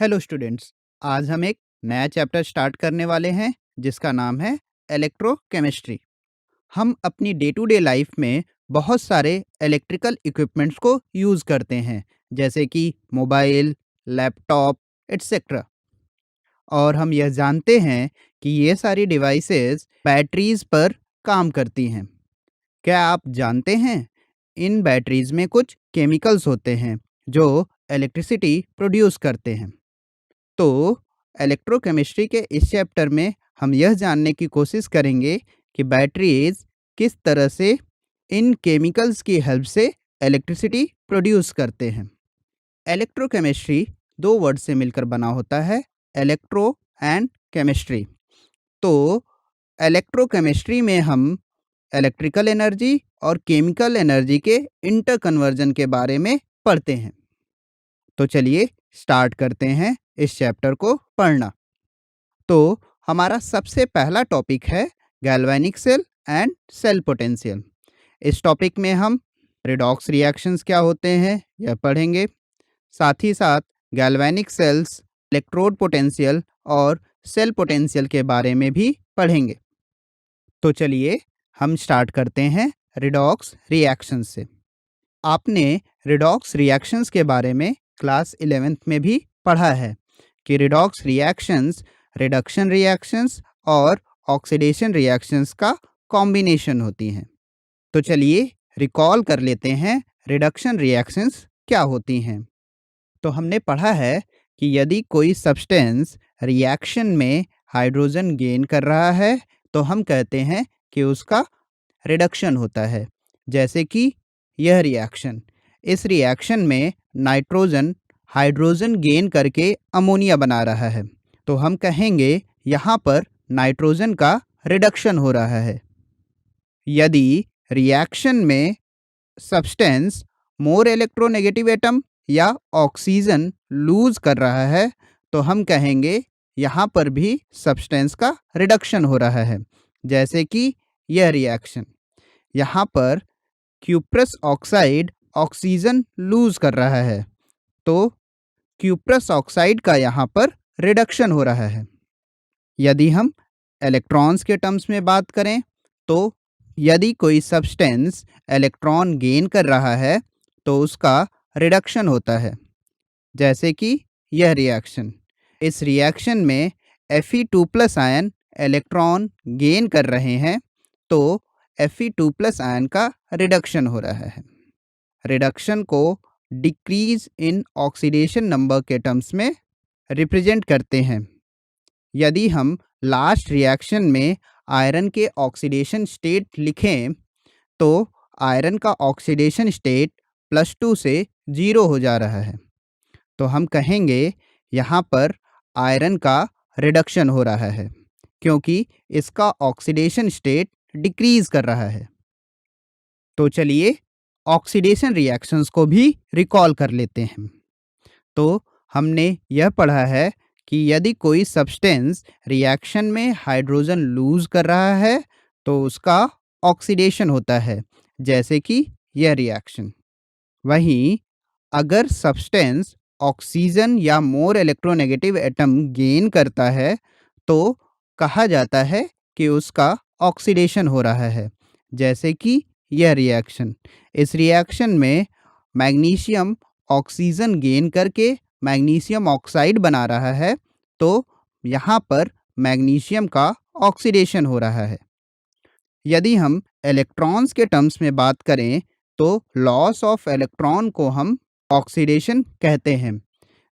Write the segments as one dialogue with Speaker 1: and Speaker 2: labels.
Speaker 1: Hello students. आज हम एक नया चैप्टर स्टार्ट करने वाले हैं जिसका नाम है इलेक्ट्रोकेमिस्ट्री। हम अपनी डे टू डे लाइफ में बहुत सारे इलेक्ट्रिकल इक्विपमेंट्स को यूज़ करते हैं, जैसे कि मोबाइल, लैपटॉप, एट्सेट्रा। और हम यह जानते हैं कि ये सारी डिवाइसेस बैटरीज पर काम करती हैं। क्या आप जानते हैं इन बैटरीज में कुछ केमिकल्स होते हैं जो इलेक्ट्रिसिटी प्रोड्यूस करते हैं। तो इलेक्ट्रोकेमिस्ट्री के इस चैप्टर में हम यह जानने की कोशिश करेंगे कि बैटरीज किस तरह से इन केमिकल्स की हेल्प से इलेक्ट्रिसिटी प्रोड्यूस करते हैं। इलेक्ट्रोकेमिस्ट्री दो वर्ड से मिलकर बना होता है, इलेक्ट्रो एंड केमिस्ट्री। तो इलेक्ट्रोकेमिस्ट्री में हम इलेक्ट्रिकल एनर्जी और केमिकल एनर्जी के इंटर कन्वर्जन के बारे में पढ़ते हैं। तो चलिए स्टार्ट करते हैं इस चैप्टर को पढ़ना। तो हमारा सबसे पहला टॉपिक है galvanic cell and cell potential. इस टॉपिक में हम रिडॉक्स रिएक्शंस क्या होते हैं यह पढ़ेंगे। साथ ही साथ गैल्वेनिक सेल्स, इलेक्ट्रोड पोटेंशियल और सेल पोटेंशियल के बारे में भी पढ़ेंगे। तो चलिए हम स्टार्ट करते हैं रिडॉक्स रिएक्शंस से। आपने रिडॉक्स रिएक्शंस के बारे में क्लास 11th में भी पढ़ा है कि रिडॉक्स रिएक्शंस रिडक्शन रिएक्शंस और ऑक्सीडेशन रिएक्शंस का कॉम्बिनेशन होती हैं। तो चलिए रिकॉल कर लेते हैं रिडक्शन रिएक्शंस क्या होती हैं। तो हमने पढ़ा है कि यदि कोई सब्सटेंस रिएक्शन में हाइड्रोजन गेन कर रहा है तो हम कहते हैं कि उसका रिडक्शन होता है। जैसे कि यह रिएक्शन, इस रिएक्शन में नाइट्रोजन हाइड्रोजन गेन करके अमोनिया बना रहा है, तो हम कहेंगे यहाँ पर नाइट्रोजन का रिडक्शन हो रहा है। यदि रिएक्शन में सब्सटेंस मोर इलेक्ट्रोनेगेटिव एटम या ऑक्सीजन लूज कर रहा है तो हम कहेंगे यहाँ पर भी सब्सटेंस का रिडक्शन हो रहा है। जैसे कि यह रिएक्शन, यहाँ पर क्यूप्रस ऑक्साइड ऑक्सीजन लूज कर रहा है, तो क्यूप्रस ऑक्साइड का यहाँ पर रिडक्शन हो रहा है। यदि हम इलेक्ट्रॉन्स के टर्म्स में बात करें तो यदि कोई सब्सटेंस इलेक्ट्रॉन गेन कर रहा है तो उसका रिडक्शन होता है। जैसे कि यह रिएक्शन, इस रिएक्शन में Fe2+ आयन इलेक्ट्रॉन गेन कर रहे हैं तो Fe2+ आयन का रिडक्शन हो रहा है। रिडक्शन को डिक्रीज इन ऑक्सीडेशन नंबर के टर्म्स में रिप्रेजेंट करते हैं। यदि हम लास्ट रिएक्शन में आयरन के ऑक्सीडेशन स्टेट लिखें तो आयरन का ऑक्सीडेशन स्टेट +2 से 0 हो जा रहा है, तो हम कहेंगे यहाँ पर आयरन का रिडक्शन हो रहा है क्योंकि इसका ऑक्सीडेशन स्टेट डिक्रीज कर रहा है। तो चलिए ऑक्सीडेशन रिएक्शंस को भी रिकॉल कर लेते हैं। तो हमने यह पढ़ा है कि यदि कोई सब्सटेंस रिएक्शन में हाइड्रोजन लूज कर रहा है तो उसका ऑक्सीडेशन होता है, जैसे कि यह रिएक्शन। वहीं अगर सब्सटेंस ऑक्सीजन या मोर इलेक्ट्रोनेगेटिव एटम गेन करता है तो कहा जाता है कि उसका ऑक्सीडेशन हो रहा है, जैसे कि यह रिएक्शन। इस रिएक्शन में मैग्नीशियम ऑक्सीजन गेन करके मैग्नीशियम ऑक्साइड बना रहा है, तो यहाँ पर मैग्नीशियम का ऑक्सीडेशन हो रहा है। यदि हम इलेक्ट्रॉन्स के टर्म्स में बात करें तो लॉस ऑफ इलेक्ट्रॉन को हम ऑक्सीडेशन कहते हैं।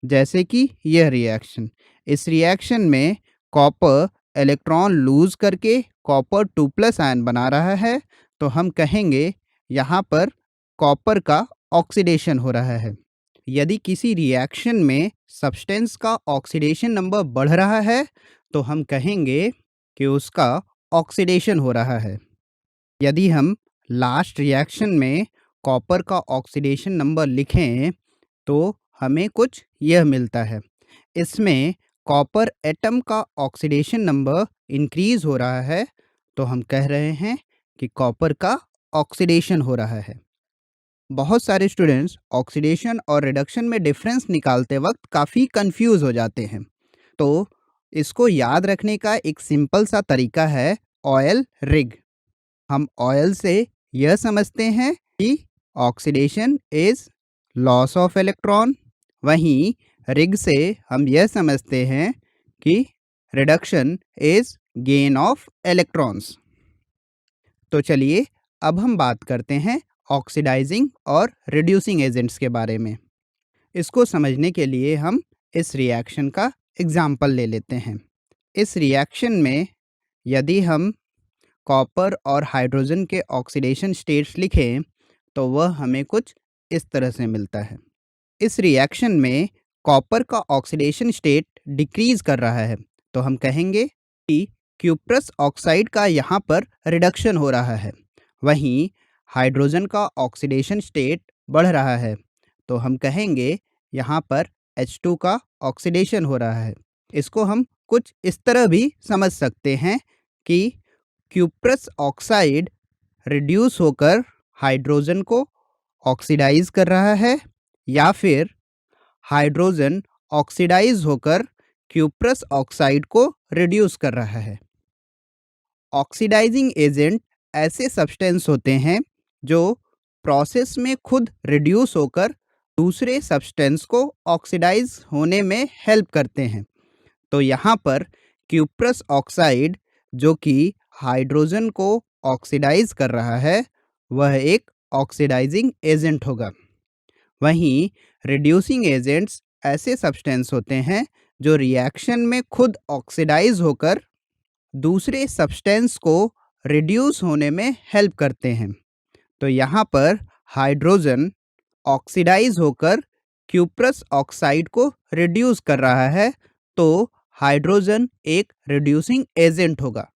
Speaker 1: जैसे कि यह रिएक्शन, इस रिएक्शन में कॉपर इलेक्ट्रॉन लूज करके कॉपर 2+ आयन बना रहा है, तो हम कहेंगे यहाँ पर कॉपर का ऑक्सीडेशन हो रहा है। यदि किसी रिएक्शन में सब्सटेंस का ऑक्सीडेशन नंबर बढ़ रहा है तो हम कहेंगे कि उसका ऑक्सीडेशन हो रहा है। यदि हम लास्ट रिएक्शन में कॉपर का ऑक्सीडेशन नंबर लिखें तो हमें कुछ यह मिलता है। इसमें कॉपर एटम का ऑक्सीडेशन नंबर इंक्रीज हो रहा है, तो हम कह रहे हैं कि कॉपर का ऑक्सीडेशन हो रहा है। बहुत सारे स्टूडेंट्स ऑक्सीडेशन और रिडक्शन में डिफरेंस निकालते वक्त काफ़ी कंफ्यूज हो जाते हैं। तो इसको याद रखने का एक सिंपल सा तरीका है ऑयल रिग। हम ऑयल से यह समझते हैं कि oxidation is loss of electron, वहीं रिग से हम यह समझते हैं कि reduction is gain of electrons. तो चलिए अब हम बात करते हैं ऑक्सीडाइजिंग और रिड्यूसिंग एजेंट्स के बारे में। इसको समझने के लिए हम इस रिएक्शन का एग्जाम्पल ले लेते हैं। इस रिएक्शन में यदि हम कॉपर और हाइड्रोजन के ऑक्सीडेशन स्टेट्स लिखें तो वह हमें कुछ इस तरह से मिलता है। इस रिएक्शन में कॉपर का ऑक्सीडेशन स्टेट डिक्रीज कर रहा है, तो हम कहेंगे कि क्यूप्रस ऑक्साइड का यहाँ पर रिडक्शन हो रहा है। वहीं हाइड्रोजन का ऑक्सीडेशन स्टेट बढ़ रहा है, तो हम कहेंगे यहाँ पर H2 का ऑक्सीडेशन हो रहा है। इसको हम कुछ इस तरह भी समझ सकते हैं कि क्यूप्रस ऑक्साइड रिड्यूस होकर हाइड्रोजन को ऑक्सीडाइज कर रहा है, या फिर हाइड्रोजन ऑक्सीडाइज होकर क्यूप्रस ऑक्साइड को रिड्यूस कर रहा है। ऑक्सीडाइजिंग एजेंट ऐसे सब्सटेंस होते हैं जो प्रोसेस में खुद रिड्यूस होकर दूसरे सब्सटेंस को ऑक्सीडाइज होने में हेल्प करते हैं। तो यहाँ पर क्यूप्रस ऑक्साइड जो कि हाइड्रोजन को ऑक्सीडाइज कर रहा है, वह एक ऑक्सीडाइजिंग एजेंट होगा। वहीं रिड्यूसिंग एजेंट्स ऐसे सब्सटेंस होते हैं जो रिएक्शन में खुद ऑक्सीडाइज होकर दूसरे सब्सटेंस को रिड्यूस होने में हेल्प करते हैं। तो यहाँ पर हाइड्रोजन ऑक्सीडाइज होकर क्यूप्रस ऑक्साइड को रिड्यूस कर रहा है, तो हाइड्रोजन एक रिड्यूसिंग एजेंट होगा।